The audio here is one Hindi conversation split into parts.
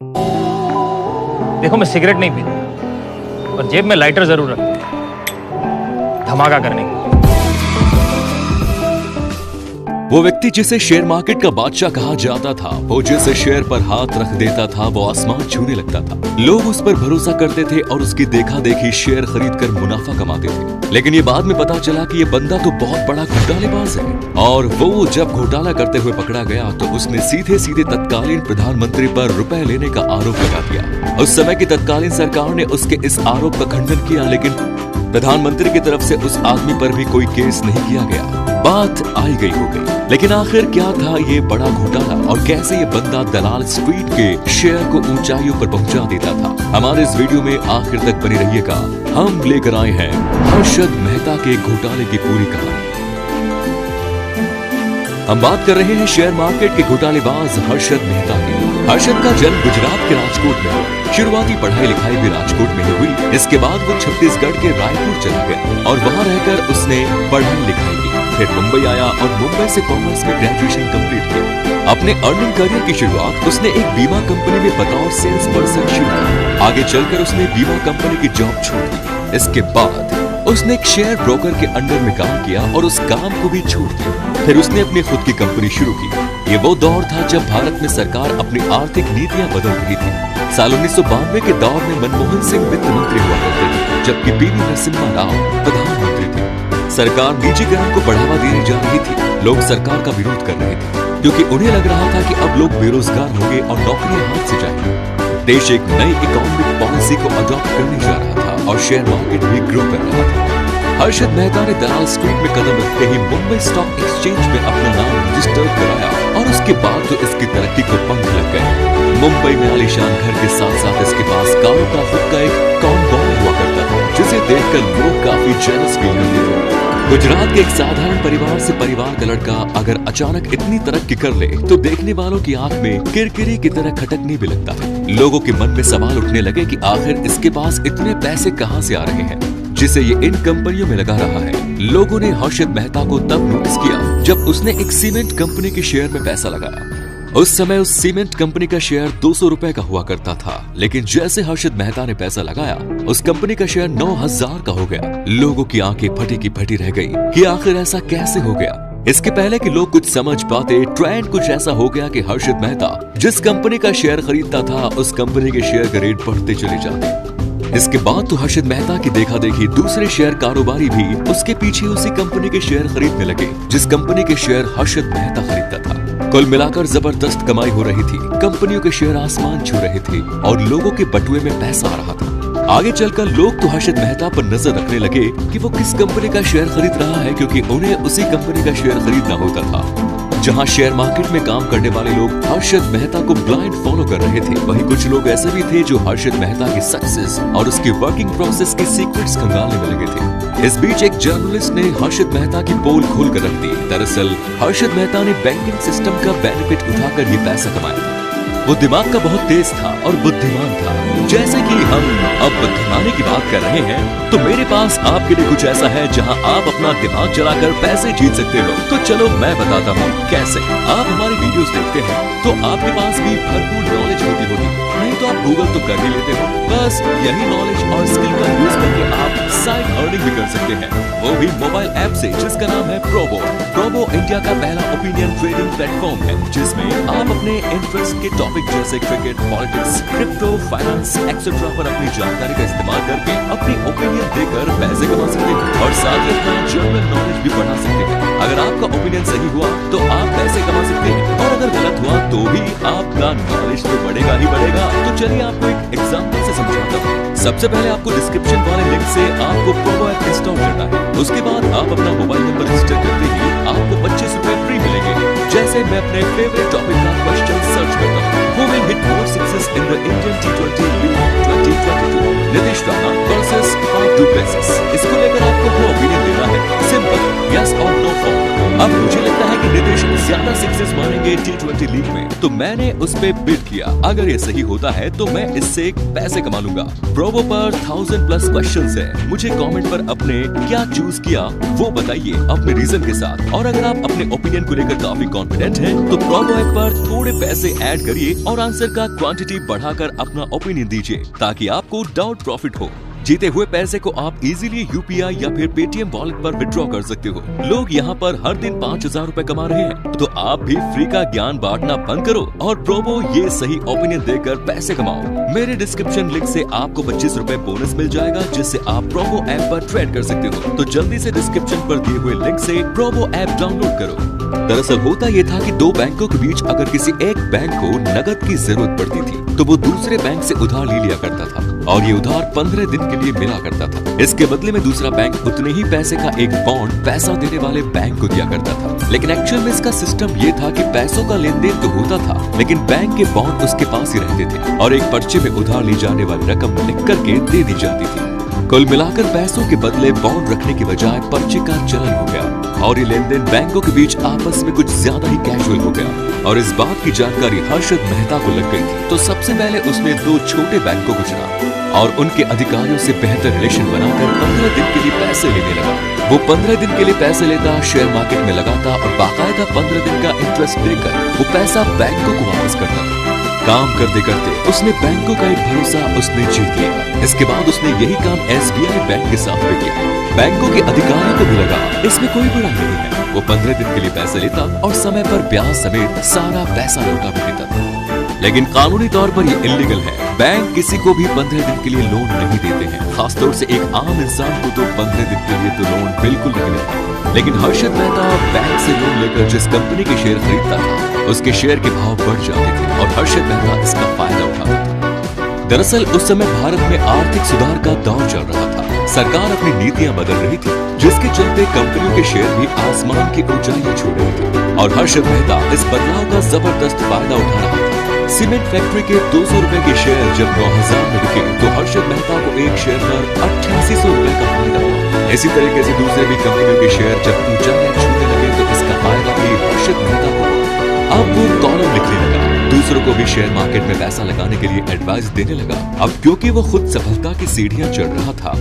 देखो, मैं सिगरेट नहीं पीता, और जेब में लाइटर जरूर रखता हूं, धमाका करने के लिए। वो व्यक्ति जिसे शेयर मार्केट का बादशाह कहा जाता था, वो जिसे शेयर पर हाथ रख देता था, वो आसमान छूने लगता था। लोग उस पर भरोसा करते थे और उसकी देखा देखी शेयर खरीदकर मुनाफा कमाते थे। लेकिन ये बाद में पता चला कि ये बंदा तो बहुत बड़ा घोटालेबाज है। और वो जब घोटाला करते हुए पकड़ा गया तो उसने सीधे सीधे तत्कालीन प्रधानमंत्री पर रुपए लेने का आरोप लगा दिया। उस समय की तत्कालीन सरकार ने उसके इस आरोप का खंडन किया, लेकिन प्रधानमंत्री की तरफ से उस आदमी पर भी कोई केस नहीं किया गया। बात आई गई हो गई। लेकिन आखिर क्या था ये बड़ा घोटाला और कैसे ये बंदा दलाल स्ट्रीट के शेयर को ऊंचाइयों पर पहुंचा देता था? हमारे इस वीडियो में आखिर तक बने रहिएगा। हम लेकर आए हैं हर्षद मेहता के घोटाले की पूरी कहानी। हम बात कर रहे हैं शेयर मार्केट के घोटालेबाज हर्षद मेहता की। हर्षद का जन्म गुजरात के राजकोट में हुआ। शुरुआती पढ़ाई लिखाई भी राजकोट में ही हुई। इसके बाद वो छत्तीसगढ़ के रायपुर चला गया और वहां रहकर उसने पढ़ाई लिखाई की। फिर मुंबई आया और मुंबई से कॉमर्स में ग्रेजुएशन कंप्लीट किया। अपने अर्निंग करियर की शुरुआत उसने एक बीमा कंपनी में बतौर सेल्स पर्सन शुरू की। आगे चलकर उसने बीमा कंपनी की जॉब छोड़ दी। इसके बाद उसने एक शेयर ब्रोकर के अंडर में काम किया और उस काम को भी छोड़ दिया। फिर उसने अपनी खुद की कंपनी शुरू की। ये वो दौर था जब भारत में सरकार अपनी आर्थिक नीतियां बदल रही थी। साल 1992 के दौर में मनमोहन सिंह वित्त मंत्री हुआ करते थे, जबकि पीवी नरसिम्हा राव प्रधानमंत्री थे। सरकार निजीकरण को बढ़ावा देने जा रही थी। लोग सरकार का विरोध कर रहे थे क्योंकि उन्हें लग रहा था कि अब लोग बेरोजगार होंगे और नौकरियां हाथ से जाएंगी। देश एक नई इकोनॉमिक पॉलिसी को अडॉप्ट करने जा रहा था और शेयर मार्केट भी ग्रो कर रहा था। हर्षद मेहता ने दलाल स्ट्रीट में कदम रखते ही मुंबई स्टॉक एक्सचेंज में अपना नाम रजिस्टर कराया और उसके बाद तो इसकी तरक्की को पंख लग गए। मुंबई में आलीशान घर के साथ साथ इसके पास कारों का खुद का एक कॉम्पाउंड हुआ करता था, जिसे देखकर लोग काफी जेलस फील करते थे। गुजरात के एक साधारण परिवार से परिवार का लड़का अगर अचानक इतनी तरक्की कर ले तो देखने वालों की आंख में किरकिरी की तरह खटकने भी लगता है। लोगों के मन में सवाल उठने लगे कि आखिर इसके पास इतने पैसे कहां से आ रहे हैं जिसे ये इन कंपनियों में लगा रहा है। लोगों ने हर्षद मेहता को तब नोटिस किया जब उसने एक सीमेंट कंपनी के शेयर में पैसा लगाया। उस समय उस सीमेंट कंपनी का शेयर 200 रुपए का हुआ करता था, लेकिन जैसे हर्षद मेहता ने पैसा लगाया उस कंपनी का शेयर 9000 का हो गया। लोगों की आंखें फटी की फटी रह गई कि आखिर ऐसा कैसे हो गया। इसके पहले कि लोग कुछ समझ पाते, ट्रेंड कुछ ऐसा हो गया कि हर्षद मेहता जिस कंपनी का शेयर खरीदता था उस कंपनी के शेयर का रेट बढ़ते चले जाते। इसके बाद तो हर्षद मेहता की देखा देखी दूसरे शेयर कारोबारी भी उसके पीछे उसी कंपनी के शेयर खरीदने लगे जिस कंपनी के शेयर हर्षद मेहता खरीदता था। कुल मिलाकर जबरदस्त कमाई हो रही थी। कंपनियों के शेयर आसमान छू रहे थे और लोगों के बटुए में पैसा आ रहा था। आगे चलकर लोग तो हर्षद मेहता पर नजर रखने लगे कि वो किस कंपनी का शेयर खरीद रहा है, क्योंकि उन्हें उसी कंपनी का शेयर खरीदना होता था। जहां शेयर मार्केट में काम करने वाले लोग हर्षद मेहता को ब्लाइंड फॉलो कर रहे थे, वहीं कुछ लोग ऐसे भी थे जो हर्षद मेहता की सक्सेस और उसकी वर्किंग प्रोसेस के सीक्रेट्स खंगालने में लगे थे। इस बीच एक जर्नलिस्ट ने हर्षद मेहता की पोल खोल कर रख दी। दरअसल हर्षद मेहता ने बैंकिंग सिस्टम का बेनिफिट उठाकर ये पैसा कमाया था। वो दिमाग का बहुत तेज था और बुद्धिमान था। जैसे कि हम अब बुद्धिमानी की बात कर रहे हैं, तो मेरे पास आपके लिए कुछ ऐसा है जहां आप अपना दिमाग चलाकर पैसे जीत सकते हो। तो चलो मैं बताता हूँ कैसे। आप हमारी वीडियोस देखते हैं तो आपके पास भी भरपूर नॉलेज होती होगी, नहीं तो आप गूगल तो कर ही लेते हो। बस यही नॉलेज और स्किल का यूज करके आप साइड अर्निंग भी कर सकते हैं, वो भी मोबाइल ऐप से, जिसका नाम है प्रोबो। प्रोबो इंडिया का पहला ओपिनियन ट्रेडिंग प्लेटफॉर्म है, जिसमें आप अपने इंटरेस्ट के टॉपिक जैसे cricket, politics, crypto, finance etcetera पर अपनी जानकारी का इस्तेमाल करके अपनी ओपिनियन देकर पैसे कमा सकते हैं और साथ ही अपना जनरल नॉलेज भी बढ़ा सकते हैं। अगर आपका ओपिनियन सही हुआ तो आप पैसे कमा सकते हैं और अगर गलत हुआ तो भी आपका नॉलेज तो बढ़ेगा ही बढ़ेगा। तो चलिए आपको एक एग्जांपल से समझाता हूँ। सबसे पहले आपको डिस्क्रिप्शन वाले लिंक से आपको प्रोबो ऐप इंस्टॉल करना है। उसके बाद आप अपना मोबाइल नंबर रजिस्टर करते ही आपको 25 रुपए फ्री मिलेंगे। जैसे मैं अपने फेवरेट टॉपिक का क्वेश्चन सर्च करता हूँ, Who will hit more sixes in the Indian T20 League 2022? Nitish Rana versus Faf du Plessis. इसको लेकर आपको अपना ओपिनियन देना है। सिंपल, यस और नो फॉर्म। अब मुझे लगता है कि नीतीश ज्यादा सिक्सेस मारेंगे T20 लीग में, तो मैंने उस पे बिड किया। अगर ये सही होता है तो मैं इससे पैसे कमा लूंगा। प्रोबो पर 1000+ क्वेश्चंस है। मुझे कमेंट पर अपने क्या चूज किया वो बताइए अपने रीजन के साथ। और अगर आप अपने ओपिनियन को लेकर काफी कॉन्फिडेंट हैं तो प्रोबो ऐप पर थोड़े पैसे ऐड करिए और आंसर का क्वांटिटी बढ़ाकर अपना ओपिनियन दीजिए ताकि आपको डाउट प्रॉफिट हो। जीते हुए पैसे को आप इजीली यूपीआई या फिर पेटीएम वॉलेट पर विड्रॉ कर सकते हो। लोग यहाँ पर हर दिन 5000 रुपए कमा रहे हैं, तो आप भी फ्री का ज्ञान बांटना बंद करो और प्रोबो ये सही ओपिनियन देकर पैसे कमाओ। मेरे डिस्क्रिप्शन लिंक से आपको 25 रुपए बोनस मिल जाएगा, जिससे आप प्रोबो ऐप पर ट्रेड कर सकते हो। तो जल्दी से डिस्क्रिप्शन पर दिए हुए लिंक से प्रोबो ऐप डाउनलोड करो। दरअसल होता ये था कि दो बैंकों के बीच अगर किसी एक बैंक को नकद की जरूरत पड़ती थी तो वो दूसरे बैंक से उधार ले लिया करता था और ये उधार 15 दिन के लिए मिला करता था। इसके बदले में दूसरा बैंक उतने ही पैसे का एक बॉन्ड पैसा देने वाले बैंक को दिया करता था। लेकिन एक्चुअल में इसका सिस्टम ये था कि पैसों का लेन देन तो होता था, लेकिन बैंक के बॉन्ड उसके पास ही रहते थे और एक पर्चे में उधार ली जाने वाली रकम लिख करके दे दी जाती थी। कुल मिलाकर पैसों के बदले बॉन्ड रखने की बजाय पर्चे का चलन हो गया और ये लेन देन बैंकों के बीच आपस में कुछ ज्यादा ही कैजुअल हो गया। और इस बात की जानकारी हर्षद मेहता को लग गई थी, तो सबसे पहले उसने दो छोटे बैंकों को चुना और उनके अधिकारियों से बेहतर रिलेशन बनाकर 15 दिन के लिए पैसे लेने लगा। वो 15 दिन के लिए पैसे लेता, शेयर मार्केट में लगाता और बाकायदा 15 दिन का इंटरेस्ट देकर वो पैसा बैंकों को वापस करता था। काम करते करते उसने बैंकों का एक भरोसा उसने जीत लिया। इसके बाद उसने यही काम SBI बैंक के साथ भी किया। बैंकों के अधिकारियों को भी लगा इसमें कोई बुराई नहीं है। वो 15 दिन के लिए पैसे लेता और समय पर ब्याज समेत सारा पैसा लौटा भी देता था। लेकिन कानूनी तौर पर ये इलीगल है। बैंक किसी को भी 15 दिन के लिए लोन नहीं देते हैं, खासतौर से एक आम इंसान को तो 15 दिन के लिए तो लोन बिल्कुल नहीं देता। लेकिन हर्षद मेहता बैंक से लोन लेकर जिस कंपनी के शेयर खरीदता था उसके शेयर के भाव बढ़ जाते थे और हर्षद मेहता इसका फायदा उठाता था। दरअसल उस समय भारत में आर्थिक सुधार का दौर चल रहा था। सरकार अपनी नीतियां बदल रही थी, जिसके चलते कंपनियों के शेयर भी आसमान की ऊंचाइयां छू रहे थे और हर्षद मेहता इस बदलाव का जबरदस्त फायदा उठा रहा था। सीमेंट फैक्ट्री के 200 रुपए के शेयर जब 9000 में बिके तो हर्षद मेहता को एक शेयर पर 8800 रुपए का फायदा हुआ। इसी तरीके से दूसरे भी कंपनियों के शेयर जब ऊंचाइयां छूने लगे तो इसका फायदा भी हर्षद मेहता को। अब वो कॉलम लिखने लगा, दूसरों को भी शेयर मार्केट में पैसा लगाने के लिए एडवाइस देने लगा। अब क्योंकि वो खुद सफलता की सीढ़ियां चढ़ रहा था,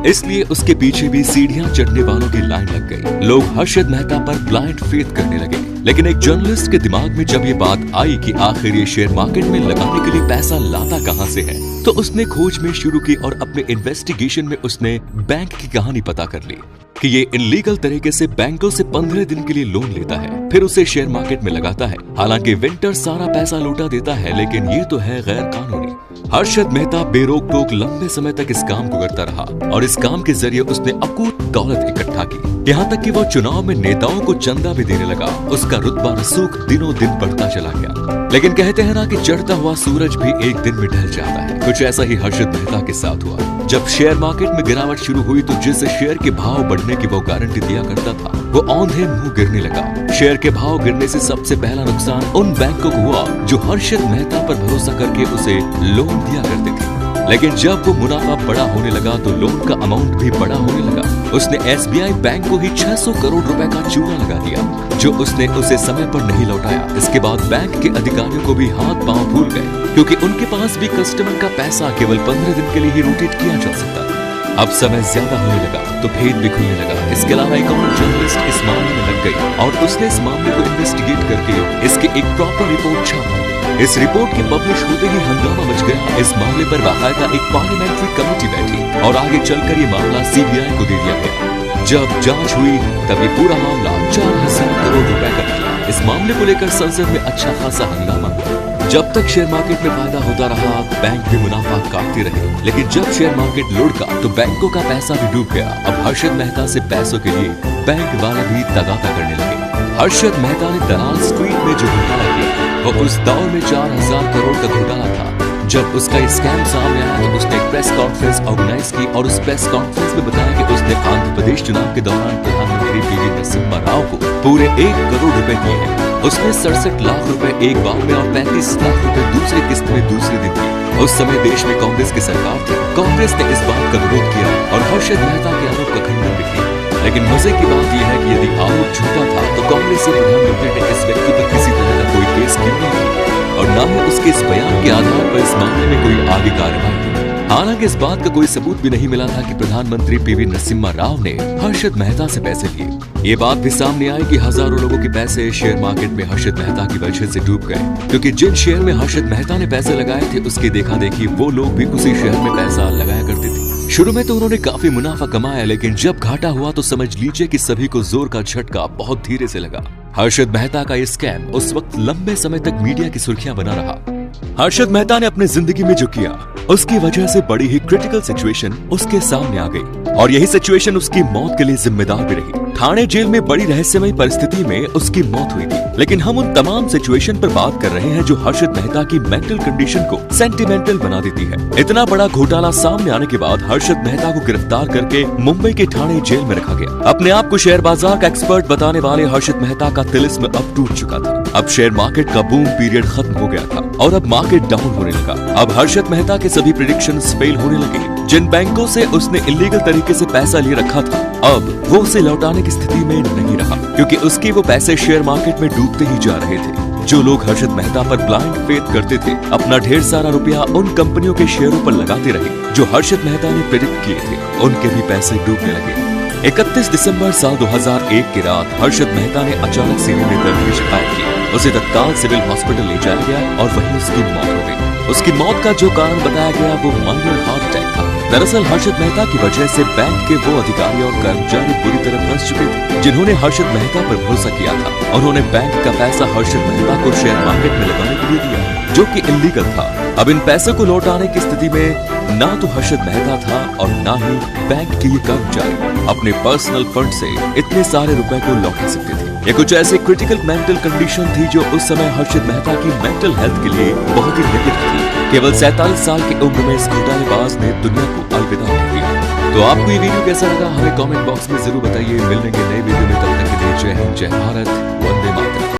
इसलिए उसके पीछे भी सीढ़ियां चढ़ने वालों की लाइन लग गई। लोग हर्षद मेहता पर ब्लाइंड फेथ करने लगे। लेकिन एक जर्नलिस्ट के दिमाग में जब ये बात आई कि आखिर ये शेयर मार्केट में लगाने के लिए पैसा लाता कहां से है, तो उसने खोज में शुरू की और अपने इन्वेस्टिगेशन में उसने बैंक की कहानी पता कर ली कि ये इलीगल तरीके से बैंकों से 15 दिन के लिए लोन लेता है, फिर उसे शेयर मार्केट में लगाता है। हालांकि विंटर सारा पैसा लौटा देता है, लेकिन ये तो है गैर कानूनी। हर्षद मेहता बेरोक टोक लंबे समय तक इस काम को करता रहा और इस काम के जरिए उसने अकूत दौलत इकट्ठा की। यहाँ तक कि वो चुनाव में नेताओं को चंदा भी देने लगा। उसका रुतबा रसूख दिनों दिन बढ़ता चला गया। लेकिन कहते हैं ना कि चढ़ता हुआ सूरज भी एक दिन में ढल जाता है। कुछ ऐसा ही हर्षद मेहता के साथ हुआ। जब शेयर मार्केट में गिरावट शुरू हुई तो जिस शेयर के भाव बढ़ने की वो गारंटी दिया करता था वो औंधे मुंह गिरने लगा। शेयर के भाव गिरने से सबसे पहला नुकसान उन बैंकों को हुआ जो हर्षद मेहता पर भरोसा करके उसे लोन दिया करते थे। लेकिन जब वो मुनाफा बड़ा होने लगा तो लोन का अमाउंट भी बड़ा होने लगा। उसने SBI बैंक को ही 600 करोड़ रुपए का चूना लगा दिया, जो उसने उसे समय पर नहीं लौटाया। इसके बाद बैंक के अधिकारियों को भी हाथ पांव भूल गए, क्योंकि उनके पास भी कस्टमर का पैसा केवल 15 दिन के लिए ही रोटेट किया जा सकता था। अब समय ज्यादा होने लगा तो भेद भी खुलने लगा। इसके अलावा एक और जर्नलिस्ट इस मामले में लग गई और उसने इस मामले को इन्वेस्टिगेट करके इसकी एक प्रॉपर रिपोर्ट छापी। इस रिपोर्ट के पब्लिश होते ही हंगामा मच गया। इस मामले पर बाकायदा एक पार्लियामेंट्री कमेटी बैठी और आगे चलकर ये मामला CBI को दे दिया गया। जब जांच हुई तब ये पूरा मामला 4000 करोड़ रुपए का निकला। इस मामले को लेकर संसद में अच्छा खासा हंगामा हुआ। जब तक शेयर मार्केट में फायदा होता रहा बैंक भी मुनाफा काटते रहे, लेकिन जब शेयर मार्केट लुढ़का तो बैंकों का पैसा भी डूब गया। अब हर्षद मेहता से पैसों के लिए बैंक वाले भी तगादा करने लगे। हर्षद मेहता ने दलाल स्ट्रीट में जो घोटाला किया वो उस दौर में 4000 करोड़ का घोटाला था। जब उसका स्कैम सामने आया तो उसने एक प्रेस कॉन्फ्रेंस ऑर्गेनाइज की और उस प्रेस कॉन्फ्रेंस में बताया कि उसने आंध्र प्रदेश चुनाव के दौरान प्रधानमंत्री PV नरसिम्हा राव को पूरे 1 करोड़ रुपए दिए हैं। उसने 67 लाख रुपए एक बार में और 35 लाख रुपए दूसरी किस्त में दूसरे दिन दिए। उस समय देश में कांग्रेस की सरकार थी। कांग्रेस ने इस बात का विरोध किया और हर्षद मेहता के आरोप का खंडन भी किया। लेकिन लेकिन मजे की बात यह है कि यदि आरोप झूठा था तो कांग्रेस के प्रधानमंत्री ने इस व्यक्ति पर किसी तरह का कोई केस क्यों नहीं किया और न ही उसके इस बयान के आधार पर इस मामले में कोई आगे कार्रवाई की। हालांकि इस बात का कोई सबूत भी नहीं मिला था कि प्रधानमंत्री पीवी नरसिम्हा राव ने हर्षद मेहता से पैसे लिए। ये बात भी सामने आई कि हजारों लोगों के पैसे शेयर मार्केट में हर्षद मेहता की वजह से डूब गए, क्योंकि जिन शेयर में हर्षद मेहता ने पैसे लगाए थे उसकी देखा देखी वो लोग भी उसी शेयर में पैसा लगाया करते थे। शुरू में तो उन्होंने काफी मुनाफा कमाया, लेकिन जब घाटा हुआ तो समझ लीजिए कि सभी को जोर का झटका बहुत धीरे से लगा। हर्षद मेहता का ये स्कैम उस वक्त लंबे समय तक मीडिया की सुर्खियां बना रहा। हर्षद मेहता ने अपनी जिंदगी में जो किया उसकी वजह से बड़ी ही क्रिटिकल सिचुएशन उसके सामने आ गई और यही सिचुएशन उसकी मौत के लिए जिम्मेदार भी रही। ठाणे जेल में बड़ी रहस्यमय परिस्थिति में उसकी मौत हुई थी, लेकिन हम उन तमाम सिचुएशन पर बात कर रहे हैं जो हर्षद मेहता की मेंटल कंडीशन को सेंटिमेंटल बना देती है। इतना बड़ा घोटाला सामने आने के बाद हर्षद मेहता को गिरफ्तार करके मुंबई के ठाणे जेल में रखा गया। अपने आप को शेयर बाजार का एक्सपर्ट बताने वाले हर्षद मेहता का तिलिस्म अब टूट चुका था। अब शेयर मार्केट का बूम पीरियड खत्म हो गया था और अब मार्केट डाउन होने लगा। अब हर्षद मेहता के सभी प्रेडिक्शंस फेल होने लगे। जिन बैंकों से उसने इलीगल तरीके से पैसा लिए रखा था अब वो उसे लौटाने की स्थिति में नहीं रहा, क्योंकि उसके वो पैसे शेयर मार्केट में डूबते ही जा रहे थे। जो लोग हर्षद मेहता पर ब्लाइंड फेथ करते थे अपना ढेर सारा रुपया उन कंपनियों के शेयरों पर लगाते रहे जो हर्षद मेहता ने प्रेडिक्ट किए थे, उनके भी पैसे डूबने लगे। 31 दिसंबर साल 2001 की रात हर्षद मेहता ने अचानक सीने में दर्द की शिकायत की। उसे तत्काल सिविल हॉस्पिटल ले जाया गया और वहीं उसकी मौत हो गई। उसकी मौत का जो कारण बताया गया वो माइनर हार्ट अटैक था। दरअसल हर्षद मेहता की वजह से बैंक के वो अधिकारी और कर्मचारी बुरी तरह फंस चुके थे जिन्होंने हर्षद मेहता पर भरोसा किया था। उन्होंने बैंक का पैसा हर्षद मेहता को शेयर मार्केट में लगाने के लिए दिया, जो कि इलीगल था। अब इन पैसों को लौटाने की स्थिति में ना तो हर्षद मेहता था और ना ही बैंक के ये कर्मचारी अपने पर्सनल फंड से इतने सारे रुपए को लौटा सकते थे। ये कुछ ऐसी क्रिटिकल मेंटल कंडीशन थी जो उस समय हर्षद मेहता की मेंटल हेल्थ के लिए बहुत ही नेगेटिव थी। केवल 47 साल की उम्र में इस घोटालेबाज ने दुनिया को अलविदा कर दिया। तो आपको ये वीडियो कैसा लगा हमें कमेंट बॉक्स में जरूर बताइए। मिलेंगे नए वीडियो में, तब तक के लिए जय हिंद, जय भारत।